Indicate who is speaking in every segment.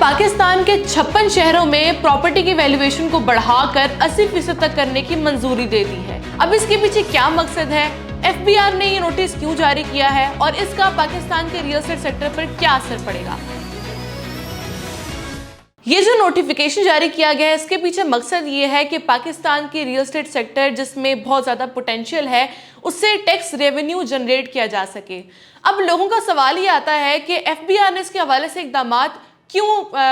Speaker 1: पाकिस्तान के 56 शहरों में प्रॉपर्टी की वैल्यूएशन को बढ़ाकर 80% तक करने की मंजूरी दे दी है। अब इसके पीछे क्या मकसद है, एफबीआर ने ये नोटिस क्यों जारी किया है और इसका पाकिस्तान के रियल एस्टेट सेक्टर पर क्या असर पड़ेगा। ये जो नोटिफिकेशन जारी किया गया है, इसके पीछे मकसद ये है कि पाकिस्तान की रियल एस्टेट सेक्टर जिसमें बहुत ज़्यादा पोटेंशियल है, उससे टैक्स रेवेन्यू जनरेट किया जा सके। अब लोगों का सवाल ये आता है कि एफबीआर ने इसके हवाले से इक़दामात क्यों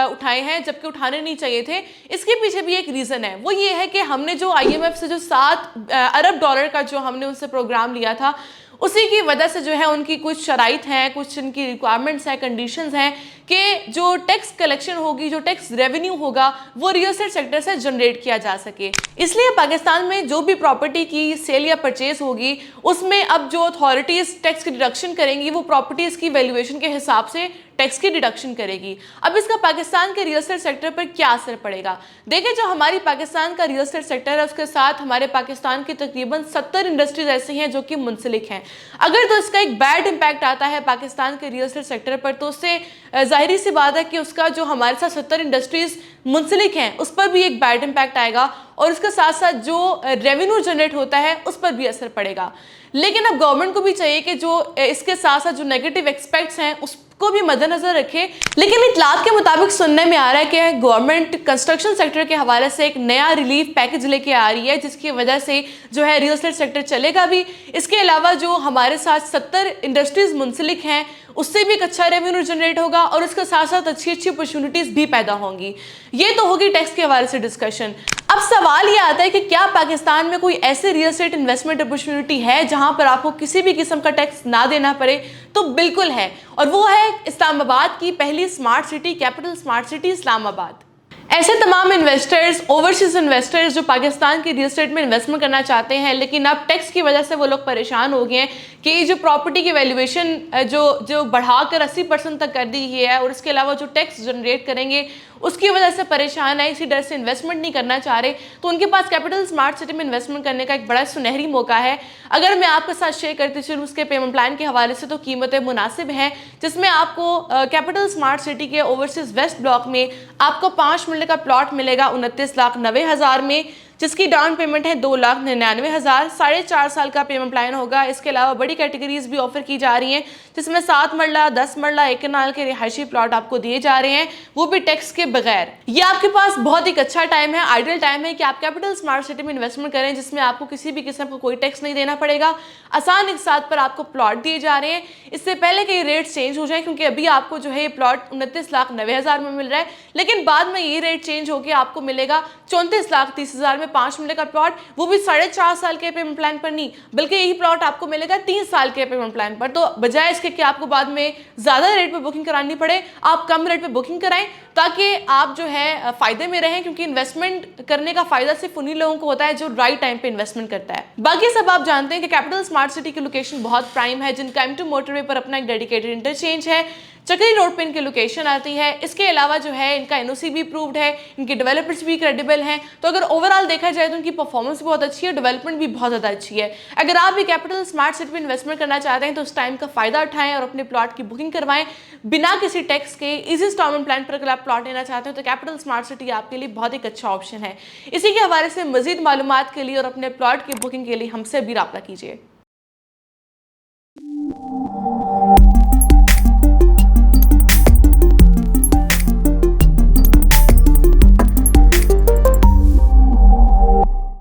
Speaker 1: उठाए हैं जबकि उठाने नहीं चाहिए थे। इसके पीछे भी एक रीज़न है, वो ये है कि हमने जो IMF से जो 7 अरब डॉलर का जो हमने उनसे प्रोग्राम लिया था, उसी की वजह से जो है उनकी कुछ शराइत हैं, कुछ इनकी रिक्वायरमेंट्स हैं, कंडीशंस हैं कि जो टैक्स कलेक्शन होगी, जो टैक्स रेवेन्यू होगा, वो रियल एस्टेट सेक्टर से जनरेट किया जा सके। इसलिए पाकिस्तान में जो भी प्रॉपर्टी की सेल या परचेज होगी, उसमें अब जो अथॉरिटीज़ टैक्स की डिडक्शन करेंगी, वो प्रॉपर्टीज़ की वैल्यूएशन के हिसाब से टैक्स की डिडक्शन करेगी। अब इसका पाकिस्तान के रियल एस्टेट सेक्टर पर क्या असर पड़ेगा। देखिए, जो हमारी पाकिस्तान का रियल एस्टेट सेक्टर है, उसके साथ हमारे पाकिस्तान की तकरीबन 70 इंडस्ट्रीज ऐसी हैं जो कि मुंसलिक हैं। अगर तो इसका एक बैड इम्पैक्ट आता है पाकिस्तान के रियल एस्टेट सेक्टर पर, तो उससे जाहिर सी बात है कि उसका जो हमारे साथ 70 इंडस्ट्रीज मुंसलिक हैं, उस पर भी एक बैड इम्पैक्ट आएगा और उसके साथ साथ जो रेवेन्यू जनरेट होता है उस पर भी असर पड़ेगा। लेकिन अब गवर्नमेंट को भी चाहिए कि जो इसके साथ साथ जो नेगेटिव एक्सपेक्ट्स हैं उसको भी मद्देनजर रखे। लेकिन इतलात के मुताबिक सुनने में आ रहा है कि गवर्नमेंट कंस्ट्रक्शन सेक्टर के हवाले से एक नया रिलीफ पैकेज लेके आ रही है, जिसकी वजह से जो है रियल एस्टेट सेक्टर चलेगा भी। इसके अलावा जो हमारे साथ 70 इंडस्ट्रीज मुंसलिक हैं, उससे भी एक अच्छा रेवेन्यू जनरेट होगा और उसके साथ साथ अच्छी अच्छी अपॉर्चुनिटीज भी पैदा होंगी। ये तो होगी टैक्स के हवाले से डिस्कशन। अब सवाल ये आता है कि क्या पाकिस्तान में कोई ऐसे रियल एस्टेट इन्वेस्टमेंट अपॉर्चुनिटी है जहां पर आपको किसी भी किस्म का टैक्स ना देना पड़े। तो बिल्कुल है, और वो है इस्लामाबाद की पहली smart city, capital smart city Islamabad. ऐसे तमाम इन्वेस्टर्स, ओवरसीज इन्वेस्टर्स जो पाकिस्तान की रियल एस्टेट में इन्वेस्टमेंट करना चाहते हैं, लेकिन अब टैक्स की वजह से वो लोग परेशान हो गए हैं कि जो प्रॉपर्टी की वैल्यूएशन जो बढ़ाकर 80% तक कर दी है और इसके अलावा जो टैक्स जनरेट करेंगे उसकी वजह से परेशान है, इसी डर से इन्वेस्टमेंट नहीं करना चाह रहे। तो उनके पास कैपिटल स्मार्ट सिटी में इन्वेस्टमेंट करने का एक बड़ा सुनहरी मौका है। अगर मैं आपके साथ शेयर करती चलूँ उसके पेमेंट प्लान के हवाले से, तो कीमतें मुनासिब हैं, जिसमें आपको कैपिटल स्मार्ट सिटी के ओवरसीज वेस्ट ब्लॉक में आपको 5 मरले का प्लॉट मिलेगा 29,90,000 में, जिसकी डाउन पेमेंट है 2,99,000। 4.5 साल का पेमेंट प्लान होगा। इसके अलावा बड़ी कैटेगरीज भी ऑफर की जा रही हैं, जिसमें 7 मरला, 10 मरला, 1 कनाल के रिहायशी प्लॉट आपको दिए जा रहे हैं, वो भी टैक्स के बगैर। ये आपके पास बहुत एक अच्छा टाइम है, आइडियल टाइम है कि आप कैपिटल स्मार्ट सिटी में इन्वेस्टमेंट करें, जिसमें आपको किसी भी किस्म का कोई टैक्स नहीं देना पड़ेगा। आसान एक साथ पर आपको प्लॉट दिए जा रहे हैं। इससे पहले कि ये रेट चेंज हो जाए, क्योंकि अभी आपको जो है ये प्लॉट 29,90,000 में मिल रहा है, लेकिन बाद में ये रेट चेंज होकर आपको मिलेगा 34,30,000 में 5 मरले का प्लॉट, वो भी 4.5 साल के पेमेंट प्लान पर नहीं, बल्कि यही प्लॉट आपको मिलेगा 3 साल के पेमेंट प्लान पर। तो बजाय इसके कि आपको बाद में ज्यादा रेट पे बुकिंग करानी पड़े, आप कम रेट पे बुकिंग कराएं ताकि आप जो है फायदे में रहें, क्योंकि इन्वेस्टमेंट करने का फायदा सिर्फ उन्हीं लोगों को होता है जो राइट टाइम पे इन्वेस्टमेंट करता है। बाकी सब आप जानते हैं कि कैपिटल स्मार्ट सिटी की लोकेशन बहुत प्राइम है, जिनका M2 मोटरवे पर अपना एक डेडिकेटेड इंटरचेंज है। चक्री रोड पे इनकी लोकेशन आती है। इसके अलावा जो है इनका NOC भी अप्रूव्ड है, इनके डेवलपर्स भी क्रेडिबल हैं। तो अगर ओवरऑल देखा जाए तो इनकी परफॉर्मेंस बहुत अच्छी है, डेवलपमेंट भी बहुत ज़्यादा अच्छी है। अगर आप भी कैपिटल स्मार्ट सिटी में इन्वेस्टमेंट करना चाहते हैं तो उस टाइम का फायदा उठाएं और अपने प्लॉट की बुकिंग करवाएं बिना किसी टैक्स के। इजी इंस्टॉलमेंट प्लान पर अगर आप प्लॉट लेना चाहते हो तो कैपिटल स्मार्ट सिटी आपके लिए बहुत एक अच्छा ऑप्शन है। इसी के हवाले से मजीद मालूमात के लिए और अपने प्लॉट की बुकिंग के लिए हमसे भी राब्ता कीजिए।